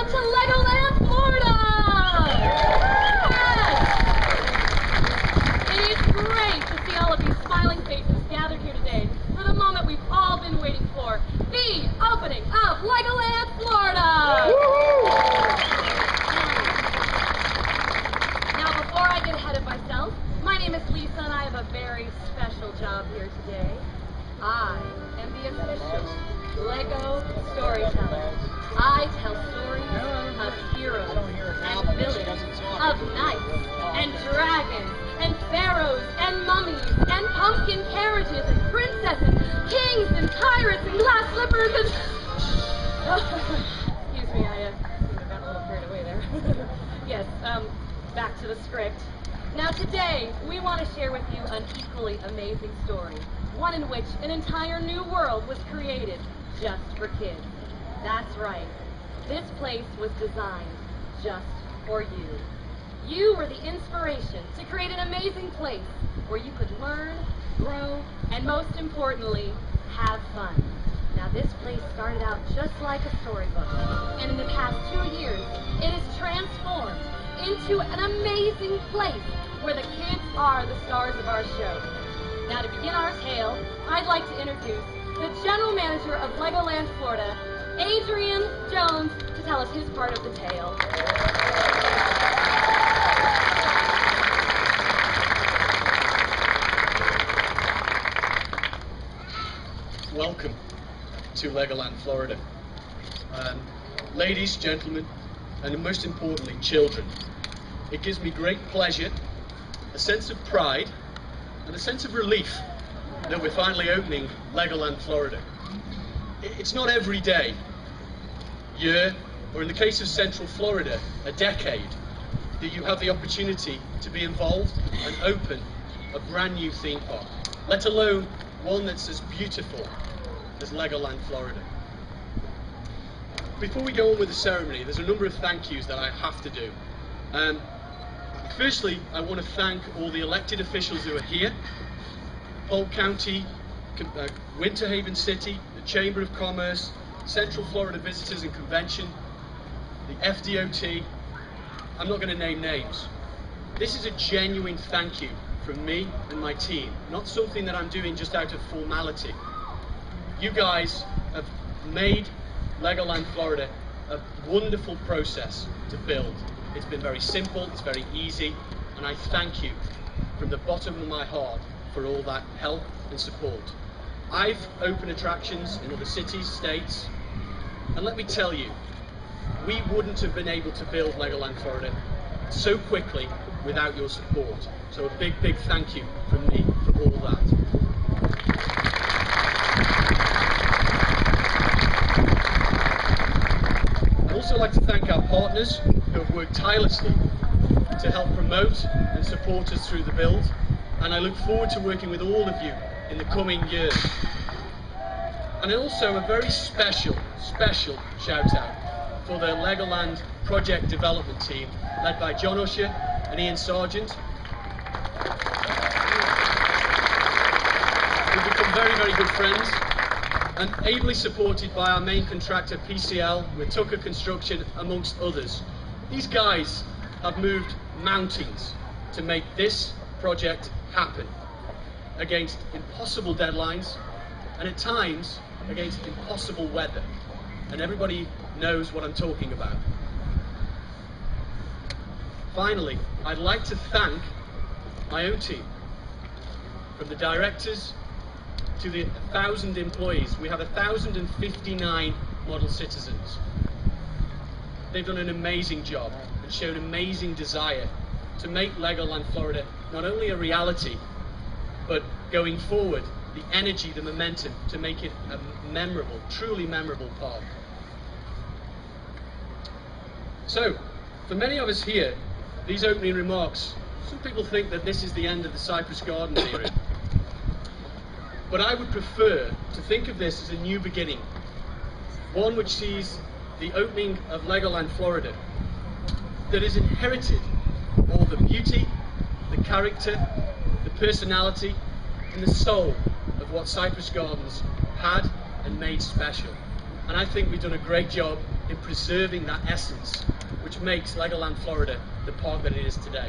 out to Legoland, Florida! Yes! It is great to see all of these smiling faces gathered here today for the moment we've all been waiting for, the opening of Legoland, Florida! Now, before I get ahead of myself, my name is Lisa and I have a very special job here today. I am the official Lego storyteller. I tell stories of heroes and villains, of knights and dragons and pharaohs and mummies and pumpkin carriages and princesses, kings and pirates and glass slippers and... excuse me, I got a little carried away there. Yes, back to the script. Now today, we want to share with you an equally amazing story, one in which an entire new world was created just for kids. That's right. This place was designed just for you. You were the inspiration to create an amazing place where you could learn, grow, and most importantly, have fun. Now this place started out just like a storybook, and in the past 2 years, it has transformed into an amazing place where the kids are the stars of our show. Now to begin our tale, I'd like to introduce the General Manager of Legoland, Florida, Adrian Jones, to tell us his part of the tale. Welcome to Legoland, Florida. Ladies, gentlemen, and most importantly, children. It gives me great pleasure, a sense of pride, and a sense of relief that we're finally opening Legoland, Florida. It's not every day, year, or in the case of Central Florida, a decade, that you have the opportunity to be involved and open a brand new theme park, let alone one that's as beautiful as Legoland, Florida. Before we go on with the ceremony, there's a number of thank yous that I have to do. Firstly, I want to thank all the elected officials who are here, Polk County, Winter Haven City, the Chamber of Commerce, Central Florida Visitors and Convention, the FDOT. I'm not going to name names. This is a genuine thank you from me and my team, not something that I'm doing just out of formality. You guys have made Legoland, Florida a wonderful process to build. It's been very simple, it's very easy, and I thank you from the bottom of my heart for all that help and support. I've opened attractions in other cities, states, and let me tell you, we wouldn't have been able to build Legoland, Florida so quickly without your support. So a big, big thank you from me for all that. I'd also like to thank our partners who have worked tirelessly to help promote and support us through the build, and I look forward to working with all of you in the coming years. And also a very special shout out for the Legoland project development team led by John Usher and Ian Sargent. We've become very, very good friends and ably supported by our main contractor PCL with Tucker Construction amongst others. These guys have moved mountains to make this project happen against impossible deadlines and at times against impossible weather, and everybody knows what I'm talking about. Finally, I'd like to thank my own team, from the directors to the 1,000 employees. We have 1,059 model citizens. They've done an amazing job and shown amazing desire to make Legoland, Florida not only a reality, but going forward, the energy, the momentum to make it a memorable, truly memorable park. So, for many of us here, these opening remarks, some people think that this is the end of the Cypress Gardens era. But I would prefer to think of this as a new beginning, one which sees the opening of Legoland, Florida, that has inherited all the beauty, the character, the personality, and the soul of what Cypress Gardens had and made special. And I think we've done a great job in preserving that essence, which makes Legoland Florida the park that it is today.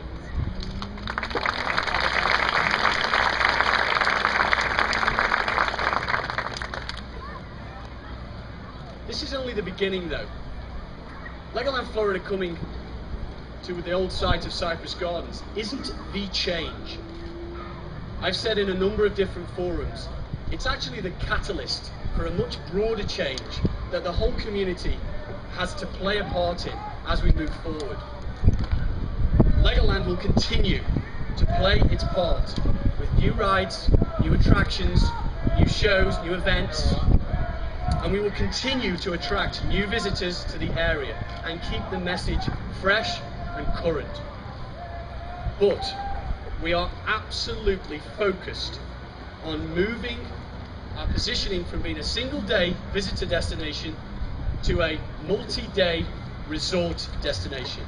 This is only the beginning though. Legoland Florida coming to the old site of Cypress Gardens isn't the change. I've said in a number of different forums, it's actually the catalyst for a much broader change that the whole community has to play a part in as we move forward. Legoland will continue to play its part with new rides, new attractions, new shows, new events, and we will continue to attract new visitors to the area and keep the message fresh and current. But we are absolutely focused on moving our positioning from being a single-day visitor destination to a multi-day resort destination.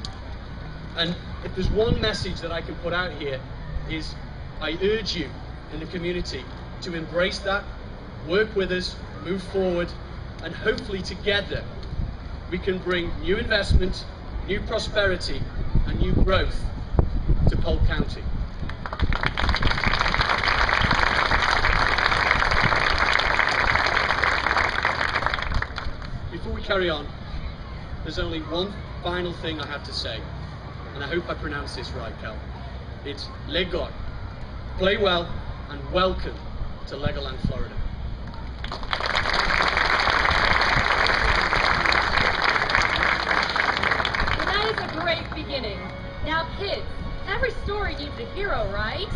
And if there's one message that I can put out here is I urge you in the community to embrace that, work with us, move forward, and hopefully together we can bring new investment, new prosperity, and new growth to Polk County. Before we carry on, there's only one final thing I have to say, and I hope I pronounce this right, Kjeld. It's Lego. Play well and welcome to Legoland, Florida. That is a great beginning. Now kids, every story needs a hero, right?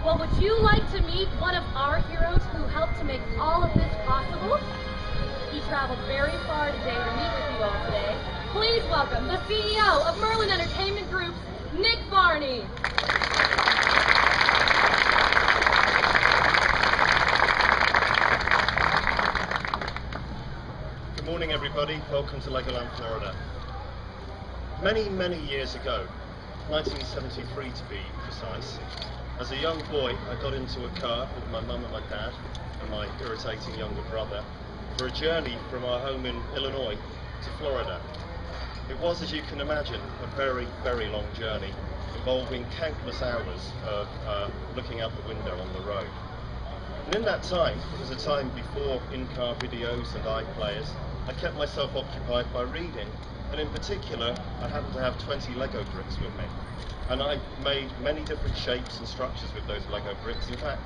Well, would you like to meet one of our heroes who helped to make all of this possible? He traveled very far today to meet with you all today. Please welcome the CEO of Merlin Entertainment Group, Nick Varney. Good morning, everybody. Welcome to Legoland, Florida. Many, many years ago, 1973 to be precise, as a young boy, I got into a car with my mum and my dad and my irritating younger brother for a journey from our home in Illinois to Florida. It was, as you can imagine, a very, very long journey involving countless hours of looking out the window on the road. And in that time, it was a time before in-car videos and iPlayers, I kept myself occupied by reading, and in particular, I happened to have 20 Lego bricks with me. And I made many different shapes and structures with those Lego bricks. In fact,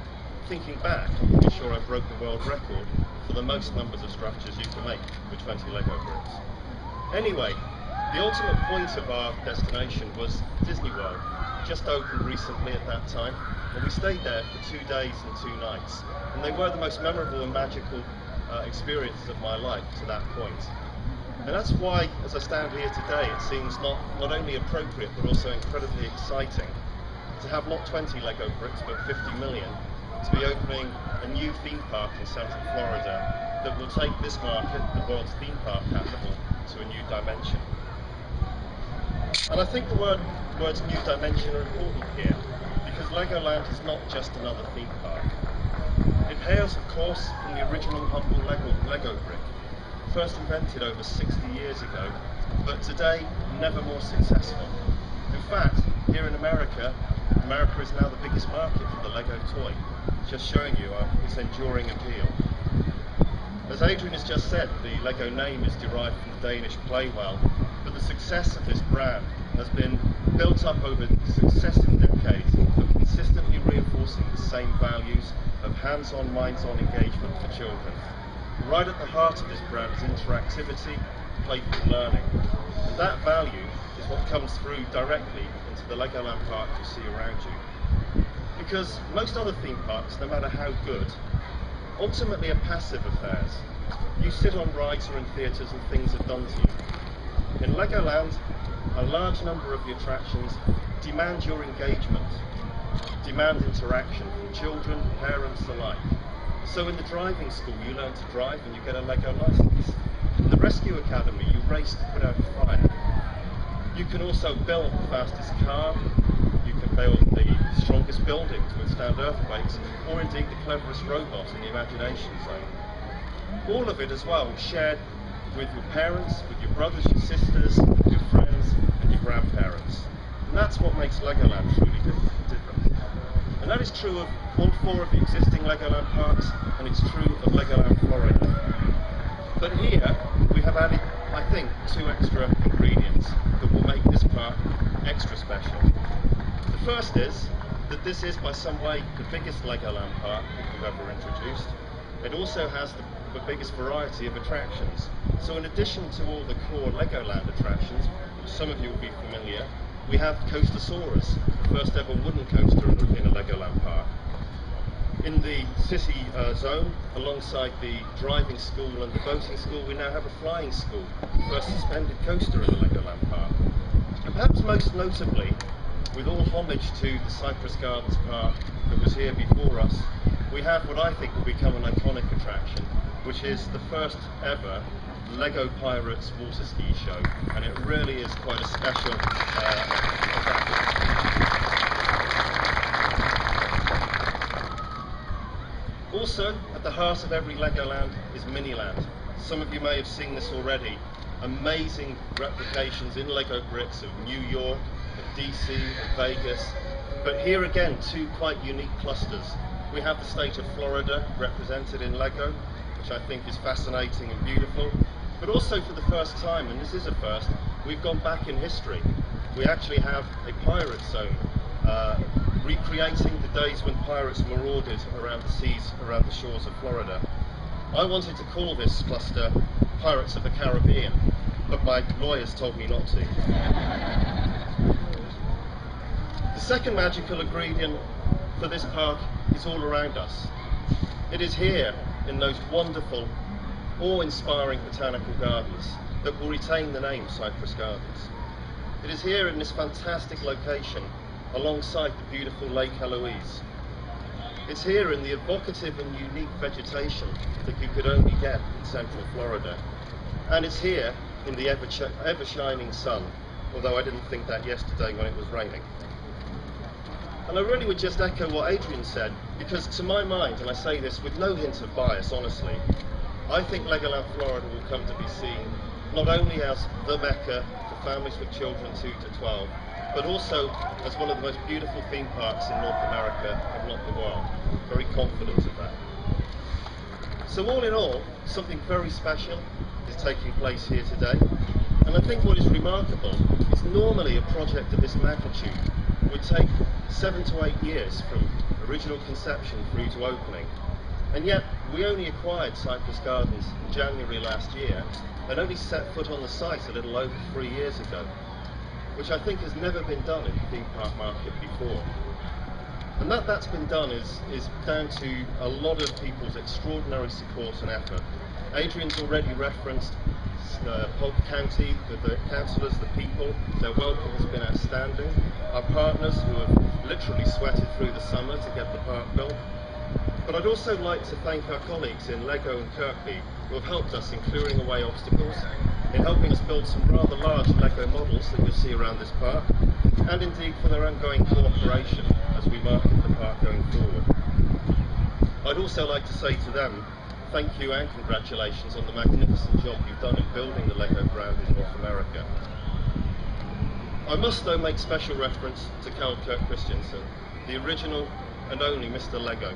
thinking back, I'm pretty sure I broke the world record for the most numbers of structures you can make with 20 Lego bricks. Anyway, the ultimate point of our destination was Disney World, just opened recently at that time, and we stayed there for 2 days and 2 nights. And they were the most memorable and magical experiences of my life to that point. And that's why, as I stand here today, it seems not only appropriate but also incredibly exciting to have not 20 Lego bricks but 50 million to be opening a new theme park in Central Florida that will take this market, the world's theme park capital, to a new dimension. And I think the words new dimension are important here because Legoland is not just another theme park. It hails, of course, from the original humble Lego brick, first invented over 60 years ago, but today never more successful. In fact, here in America is now the biggest market for the Lego toy, just showing you its enduring appeal. As Adrian has just said, the Lego name is derived from the Danish play well, but the success of this brand has been built up over successive decades of consistently reinforcing the same values of hands-on, minds-on engagement for children. Right at the heart of this brand is interactivity, playful learning. And that value is what comes through directly into the Legoland park you see around you. Because most other theme parks, no matter how good, ultimately are passive affairs. You sit on rides or in theatres and things are done to you. In Legoland, a large number of the attractions demand your engagement, demand interaction from children, parents alike. So in the driving school, you learn to drive and you get a Lego license. In the rescue academy, you race to put out a fire. You can also build the fastest car, you can build the strongest building to withstand earthquakes, or indeed the cleverest robot in the imagination zone. All of it as well shared with your parents, with your brothers, your sisters, your friends, and your grandparents. And that's what makes Legoland truly different. And that is true of all 4 of the existing Legoland parks, and it's true of Legoland Florida. But here, we have added, I think, 2 extra ingredients that will make this park extra special. The first is that this is, by some way, the biggest Legoland park that we've ever introduced. It also has the biggest variety of attractions. So in addition to all the core Legoland attractions, which some of you will be familiar, we have Coastersaurus, the first ever wooden coaster in a Legoland park. In the city zone, alongside the driving school and the boating school, we now have a flying school, the first suspended coaster in the Legoland park. And perhaps most notably, with all homage to the Cypress Gardens Park that was here before us, we have what I think will become an iconic attraction, which is the first ever Lego Pirates water ski show, and it really is quite a special attraction. Also, at the heart of every Legoland is Miniland. Some of you may have seen this already. Amazing replications in Lego bricks of New York, of DC, of Vegas, but here again 2 quite unique clusters. We have the state of Florida represented in Lego, which I think is fascinating and beautiful, but also for the first time, and this is a first, we've gone back in history. We actually have a pirate zone, recreating the days when pirates marauded around the seas, around the shores of Florida. I wanted to call this cluster Pirates of the Caribbean, but my lawyers told me not to. The second magical ingredient for this park is all around us. It is here, in those wonderful, awe-inspiring botanical gardens that will retain the name Cypress Gardens. It is here in this fantastic location, alongside the beautiful Lake Eloise. It's here in the evocative and unique vegetation that you could only get in central Florida. And it's here in the ever-shining sun, although I didn't think that yesterday when it was raining. And I really would just echo what Adrian said, because to my mind, and I say this with no hint of bias, honestly, I think Legoland Florida will come to be seen not only as the Mecca for families with children 2 to 12, but also as one of the most beautiful theme parks in North America, if not the world. Very confident of that. So all in all, something very special is taking place here today. And I think what is remarkable is normally a project of this magnitude would take 7 to 8 years from original conception through to opening. And yet, we only acquired Cypress Gardens in January last year and only set foot on the site a little over 3 years ago, which I think has never been done in the theme park market before. And that's been done is down to a lot of people's extraordinary support and effort. Adrian's already referenced Polk County, the councillors, the people. Their welcome has been outstanding. Our partners who have literally sweated through the summer to get the park built. But I'd also like to thank our colleagues in Lego and Kirkby who have helped us in clearing away obstacles, in helping us build some rather large Lego models that you'll see around this park, and indeed for their ongoing cooperation as we market the park going forward. I'd also like to say to them, thank you and congratulations on the magnificent job you've done in building the Lego brand in North America. I must though make special reference to Kjeld Kristiansen, the original and only Mr. Lego.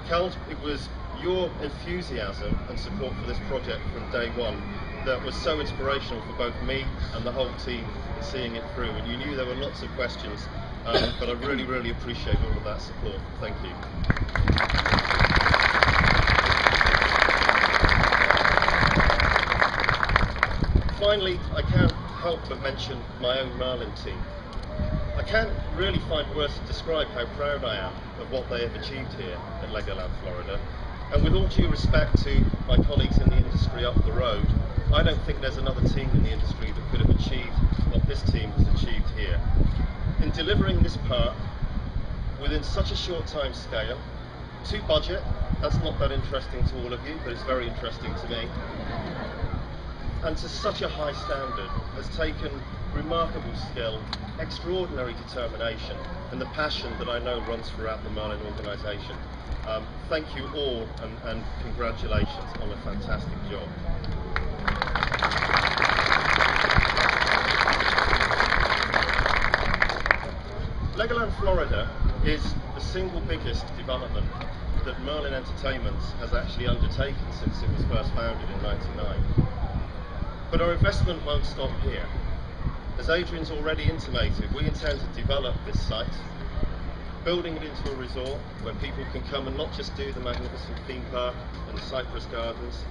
Kjeld, it was your enthusiasm and support for this project from day one that was so inspirational for both me and the whole team in seeing it through. And you knew there were lots of questions, but I really, really appreciate all of that support. Thank you. Finally, I can't help but mention my own Merlin team. I can't really find words to describe how proud I am of what they have achieved here at Legoland Florida. And with all due respect to my colleagues in the industry up the road, I don't think there's another team in the industry that could have achieved what this team has achieved here. In delivering this park within such a short time scale, to budget, that's not that interesting to all of you, but it's very interesting to me, and to such a high standard, has taken remarkable skill, extraordinary determination, and the passion that I know runs throughout the Merlin organisation. Thank you all, and congratulations on a fantastic job. Legoland Florida is the single biggest development that Merlin Entertainment has actually undertaken since it was first founded in '99. But our investment won't stop here. As Adrian's already intimated, we intend to develop this site, building it into a resort where people can come and not just do the magnificent theme park and the Cypress Gardens,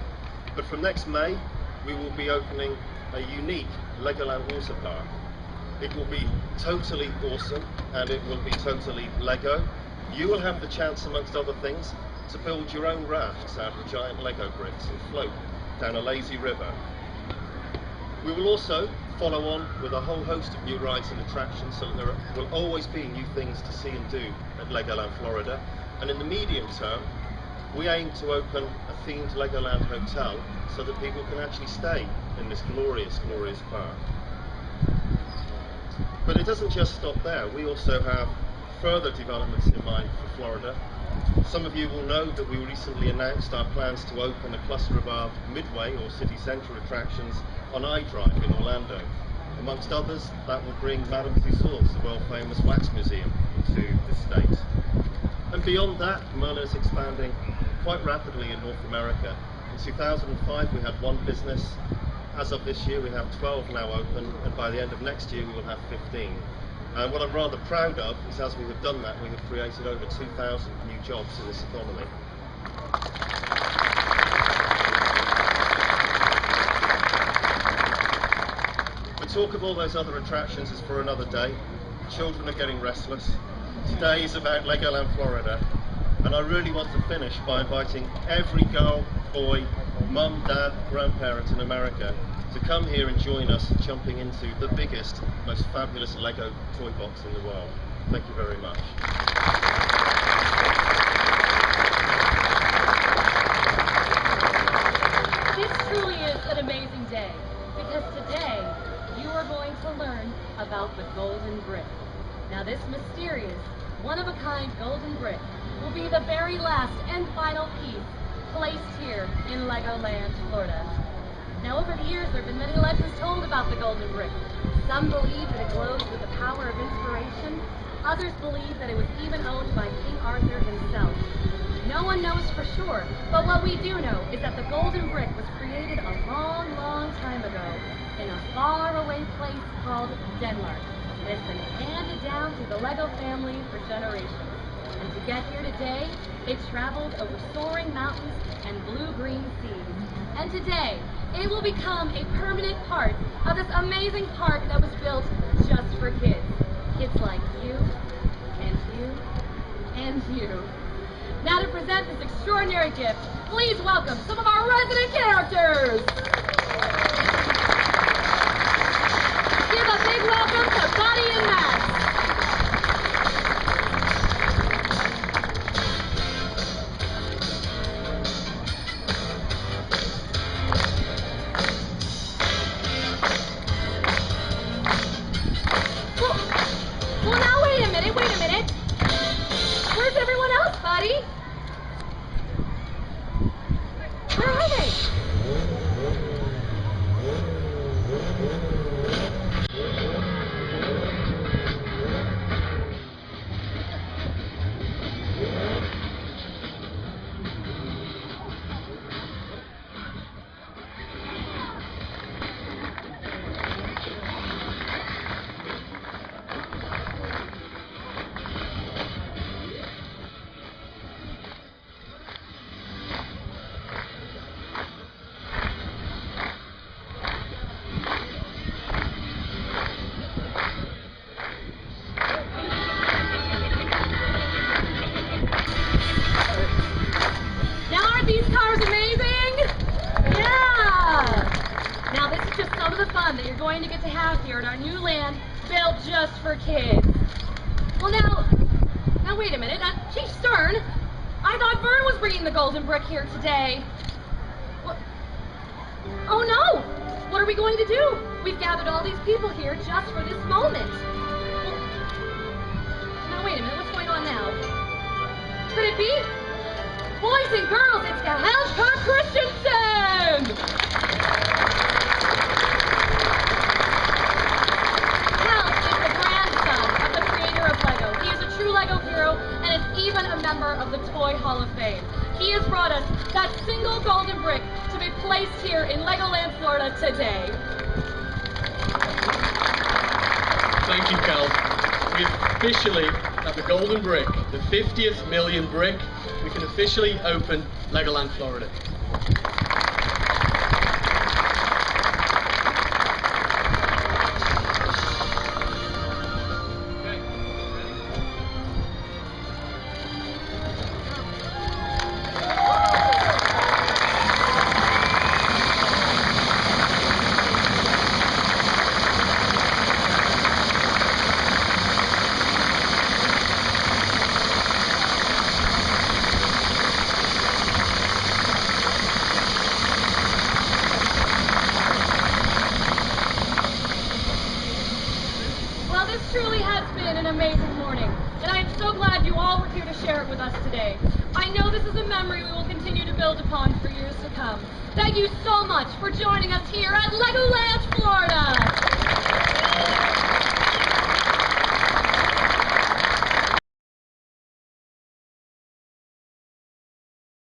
but from next May we will be opening a unique Legoland water park. It will be totally awesome and it will be totally Lego. You will have the chance, amongst other things, to build your own rafts out of giant Lego bricks and float down a lazy river. We will also follow on with a whole host of new rides and attractions, so there will always be new things to see and do at Legoland Florida. And in the medium term, we aim to open a themed Legoland hotel so that people can actually stay in this glorious, glorious park. But it doesn't just stop there. We also have further developments in mind for Florida. Some of you will know that we recently announced our plans to open a cluster of our Midway or city centre attractions on iDrive in Orlando. Amongst others, that will bring Madame Tussauds, the world famous wax museum, to the state. And beyond that, Merlin is expanding quite rapidly in North America. In 2005 we had 1 business. As of this year we have 12 now open, and by the end of next year we will have 15. And what I'm rather proud of is, as we have done that, we have created over 2,000 new jobs in this economy. The talk of all those other attractions is for another day. Children are getting restless. Today is about Legoland Florida, and I really want to finish by inviting every girl, boy, mum, dad, grandparent in America to come here and join us jumping into the biggest, most fabulous Lego toy box in the world. Thank you very much. This truly is an amazing day, because today you are going to learn about the golden brick. Now this mysterious, one-of-a-kind golden brick will be the very last and final piece placed here in Legoland, Florida. Now over the years there have been many legends told about the golden brick. Some believe that it glows with the power of inspiration. Others believe that it was even owned by King Arthur himself. No one knows for sure, but what we do know is that the golden brick was created a long, long time ago in a faraway place called Denmark. It's been handed down to the Lego family for generations. And to get here today, it traveled over soaring mountains and blue-green seas. And today, it will become a permanent part of this amazing park that was built just for kids. Kids like you, and you, and you. Now to present this extraordinary gift, please welcome some of our resident characters. Give a big welcome to Buddy and Max. Well, now wait a minute. Where's everyone else, Buddy? Where are they? That you're going to get to have here at our new land built just for kids. Well, now wait a minute. Chief Stern, I thought Vern was bringing the golden brick here today. What? Oh no! What are we going to do? We've gathered all these people here just for this moment. Well, now wait a minute. What's going on now? Could it be? Boys and girls, it's Kjeld Kristiansen! Kjeld is the grandson of the creator of Lego, brick to be placed here in Legoland, Florida today. Thank you, Kjeld. We officially have the golden brick, the 50th million brick. We can officially open Legoland, Florida. Truly has been an amazing morning, and I am so glad you all were here to share it with us today. I know this is a memory we will continue to build upon for years to come. Thank you so much for joining us here at Legoland, Florida!